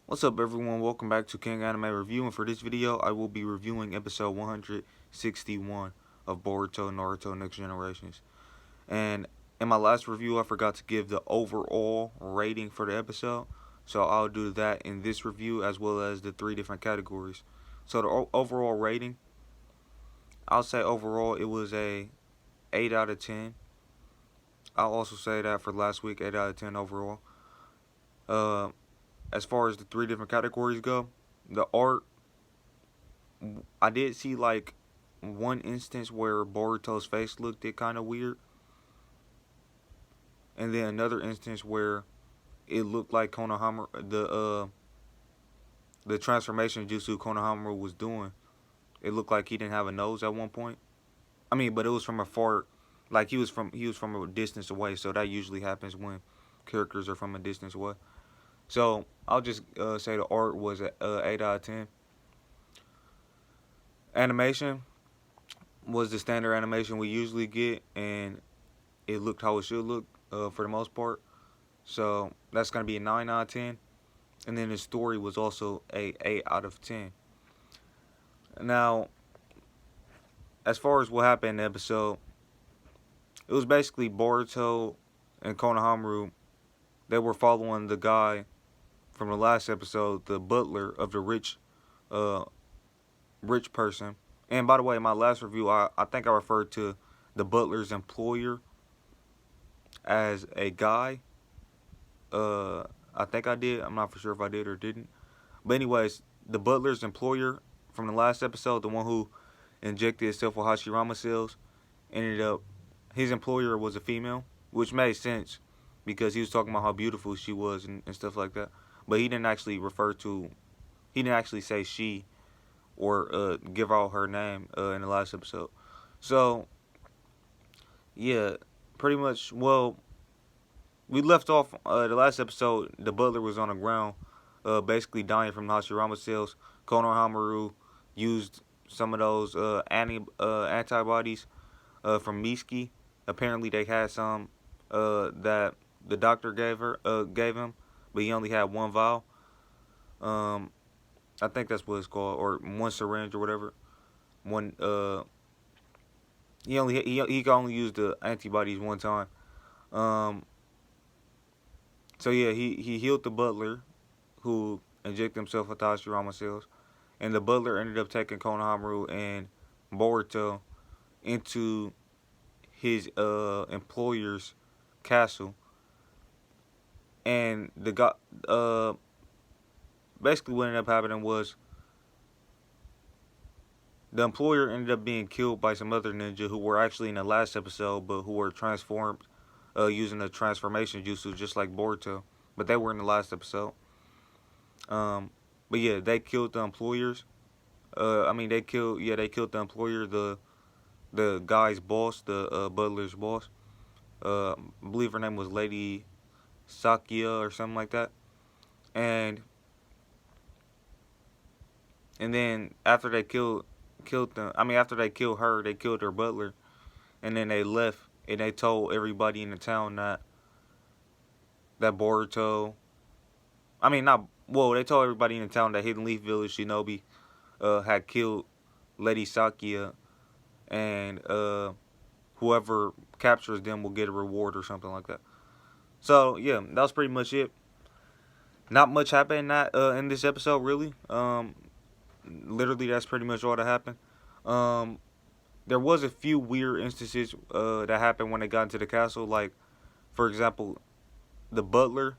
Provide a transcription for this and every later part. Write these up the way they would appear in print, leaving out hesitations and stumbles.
What's up, everyone? Welcome back to King Anime Review, and for this video I will be reviewing episode 161 of Boruto Naruto Next Generations. And in my last review I forgot to give the overall rating for the episode, so I'll do that in this review as well as the three different categories. So the overall rating, I'll say overall it was a 8 out of 10. I'll also say that for last week, 8 out of 10 overall. Uh, as far as the three different categories go, the art, I did see like one instance where Boruto's face looked it kind of weird, and then another instance where it looked like Konohamaru, the transformation jutsu Konohamaru was doing. It looked like he didn't have a nose at one point. I mean, but it was from a far, like he was from a distance away. So that usually happens when characters are from a distance away. So I'll just say the art was a 8 out of 10. Animation was the standard animation we usually get, and it looked how it should look for the most part. So that's going to be a 9 out of 10. And then the story was also a 8 out of 10. Now, as far as what happened in the episode, it was basically Boruto and Konohamaru. They were following the guy from the last episode, the butler of the uh, rich person. And by the way, in my last review, I think I referred to the butler's employer as a guy. I think I did. I'm not for sure if I did or didn't. But anyways, the butler's employer from the last episode, the one who injected himself with Hashirama cells, ended up, his employer was a female, which made sense because he was talking about how beautiful she was and stuff like that. But he didn't actually he didn't actually say she or give out her name in the last episode. So, yeah, pretty much, well, we left off the last episode. The butler was on the ground, basically dying from Hashirama cells. Konohamaru used some of those antibodies from Miski. Apparently, they had some that the doctor gave him, but he only had one vial. Um, I think that's what it's called, or one syringe or whatever. One he could only use the antibodies one time. Um, so yeah, he healed the butler who injected himself with Hashirama cells, and the butler ended up taking Konohamaru and Boruto into his employer's castle, and the guy basically what ended up happening was the employer ended up being killed by some other ninja who were actually in the last episode, but who were transformed using the transformation jutsu just like Boruto, but they were in the last episode. Um, but yeah, they killed the employers. They killed the employer, the guy's boss, the butler's boss. I believe her name was Lady Sakia or something like that. And then after they killed them, after they killed her, they killed her butler, and then they left and they told everybody in the town that Boruto, not well, they told everybody in the town that Hidden Leaf Village Shinobi had killed Lady Sakia, and whoever captures them will get a reward or something like that. So yeah, that was pretty much it. Not much happened in this episode really. Literally that's pretty much all that happened. Um, there was a few weird instances that happened when they got into the castle. Like, for example, the butler,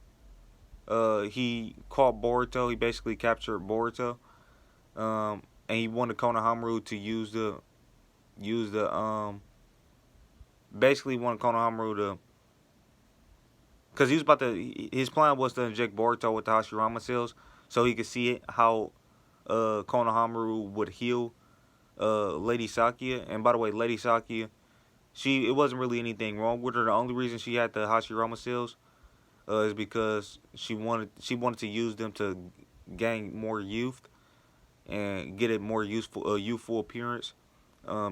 he caught Boruto. He basically captured Boruto, and he wanted Konohamaru to use the basically wanted Konohamaru to, because he was about to. His plan was to inject Boruto with the Hashirama cells, so he could see it, how Konohamaru would heal Lady Sakia. And by the way, Lady Sakia, it wasn't really anything wrong with her. The only reason she had the Hashirama cells is because she wanted to use them to gain more youth and get a more youthful appearance.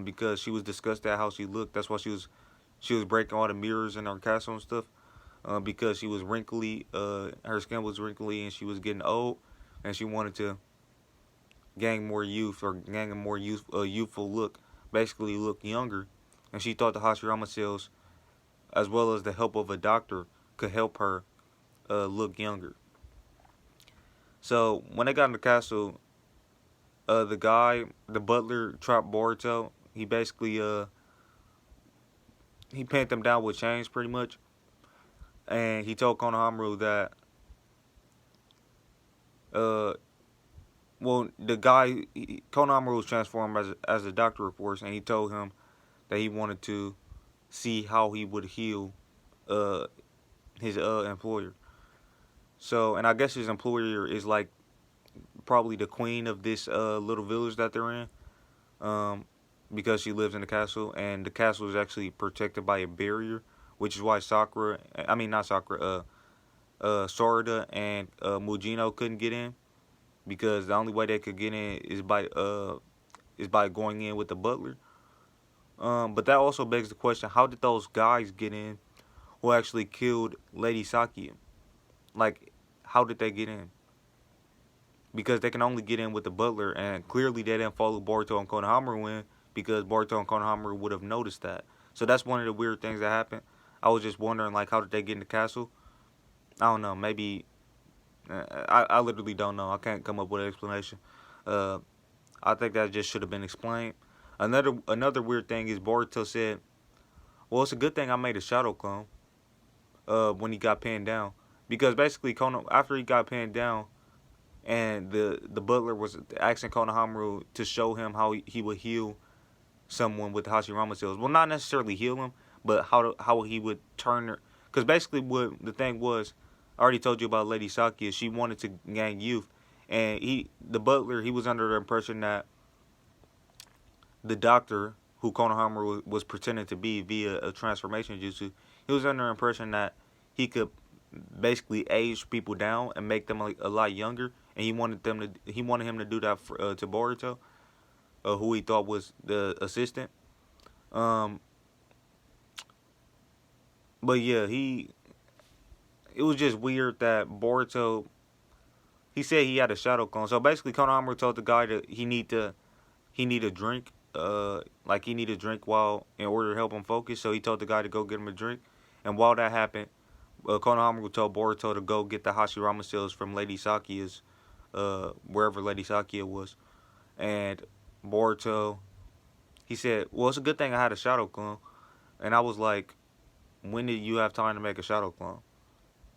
Because she was disgusted at how she looked. That's why she was breaking all the mirrors in her castle and stuff. Because she was wrinkly, her skin was wrinkly, and she was getting old. and she wanted to gain more youth or gain a more youthful look, basically look younger. And she thought the Hashirama cells, as well as the help of a doctor, could help her look younger. So when they got in the castle, the guy, the butler, trapped Boruto. He basically he pinned them down with chains pretty much, and he told Konohamaru that uh well the guy Konohamaru was transformed as a doctor of course, and he told him that he wanted to see how he would heal uh his employer. So, and I guess his employer is like probably the queen of this little village that they're in, um, because she lives in the castle, and the castle is actually protected by a barrier, which is why I mean not Sakura, Sarada and Mujino couldn't get in because the only way they could get in is by going in with the butler. But that also begs the question: how did those guys get in who actually killed Lady Sakia? Like, how did they get in? Because they can only get in with the butler, and clearly they didn't follow Boruto and Konohamaru in because Boruto and Konohamaru would have noticed that. So that's one of the weird things that happened. I was just wondering, like, how did they get in the castle? I don't know. Maybe I literally don't know. I can't come up with an explanation. Uh, I think that just should have been explained. Another weird thing is Boruto said, "Well, it's a good thing I made a shadow clone." When he got pinned down, because basically after he got pinned down, and the butler was asking Konohamaru to show him how he would heal someone with the Hashirama cells. Well, not necessarily heal him, but how he would turn her. Because basically, what the thing was, I already told you about Lady Sakia. She wanted to gain youth, and the butler, he was under the impression that the doctor, who Konohamaru was pretending to be via a transformation jutsu, he was under the impression that he could basically age people down and make them a lot younger, and he wanted him to do that to Boruto, who he thought was the assistant. Um, but yeah, it was just weird that Boruto, he said he had a shadow clone. So basically, Konohamaru told the guy that he need a drink, like he need a drink while in order to help him focus. So he told the guy to go get him a drink, and while that happened, Konohamaru told Boruto to go get the Hashirama cells from Lady Sakia's, wherever Lady Sakia was. And Boruto, he said, "Well, it's a good thing I had a shadow clone." And I was like, "When did you have time to make a shadow clone?"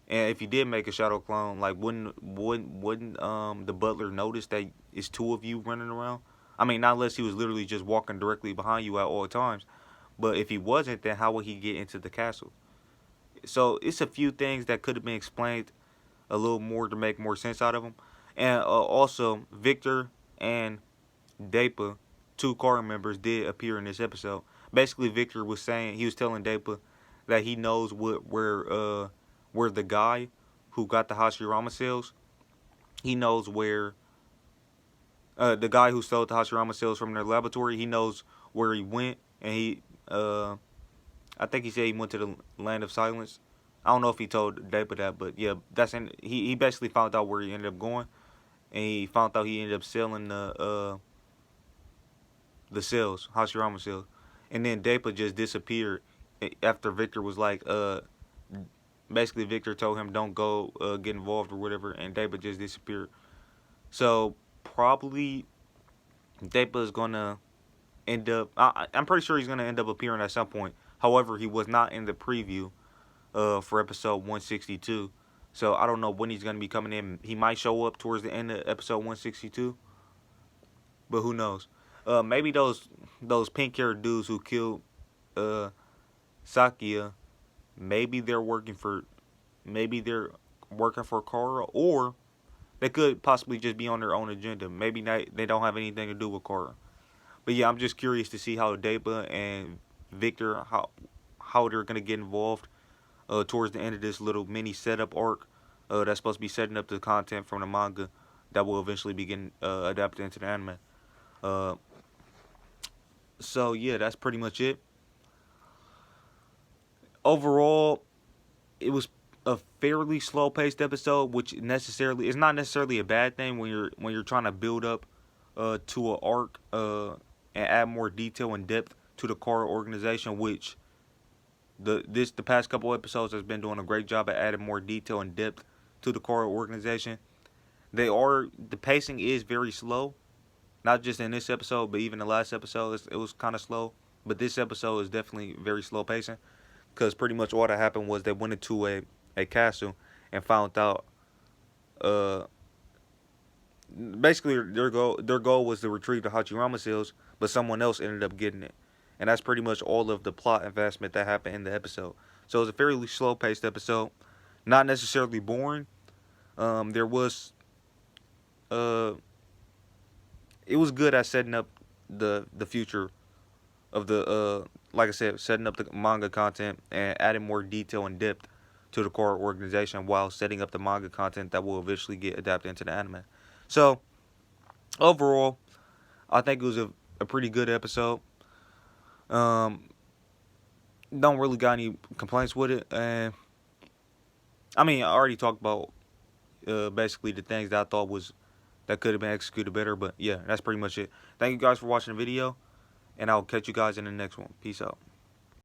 And if you did make a shadow clone, like wouldn't the butler notice that it's two of you running around? I mean, not unless he was literally just walking directly behind you at all times. But if he wasn't, then how would he get into the castle? So it's a few things that could have been explained a little more to make more sense out of them. And also, Victor and Dapa, two car members, did appear in this episode. Basically, Victor was saying, he was telling Dapa that he knows where the guy who got the Hashirama cells, he knows where the guy who stole the Hashirama cells from their laboratory, he knows where he went, and I think he said he went to the land of silence. I don't know if he told Dapa that, but yeah, he basically found out where he ended up going, and he found out he ended up selling the cells, Hashirama cells, and then Dapa just disappeared after Victor was like, basically Victor told him don't go get involved or whatever, and Dapa just disappeared. So probably Dapa is gonna end up. I'm pretty sure he's gonna end up appearing at some point. However, he was not in the preview for episode 162. So I don't know when he's gonna be coming in. He might show up towards the end of episode 162, but who knows? Maybe those pink haired dudes who killed uh, Sakia, maybe they're working for Kara, or they could possibly just be on their own agenda. Maybe they don't have anything to do with Kara. But yeah, I'm just curious to see how Dapa and Victor how they're gonna get involved towards the end of this little mini setup arc that's supposed to be setting up the content from the manga that will eventually be getting adapted into the anime. Uh, so yeah, that's pretty much it. Overall, it was a fairly slow paced episode, which necessarily is not necessarily a bad thing when you're trying to build up to an arc and add more detail and depth to the core organization, which the past couple episodes has been doing a great job at adding more detail and depth to the core organization. The pacing is very slow, not just in this episode, but even the last episode it was kind of slow. But this episode is definitely very slow pacing because pretty much all that happened was they went into a castle and found out uh basically their goal was to retrieve the Hachirama seals, but someone else ended up getting it, and that's pretty much all of the plot investment that happened in the episode. So it was a fairly slow paced episode, not necessarily boring. There was uh it was good at setting up the future of the like I said, setting up the manga content and adding more detail and depth to the core organization while setting up the manga content that will eventually get adapted into the anime. So overall, I think it was a pretty good episode. Um, don't really got any complaints with it, and I mean I already talked about basically the things that I thought was that could have been executed better. But yeah, that's pretty much it. Thank you guys for watching the video, and I'll catch you guys in the next one. Peace out.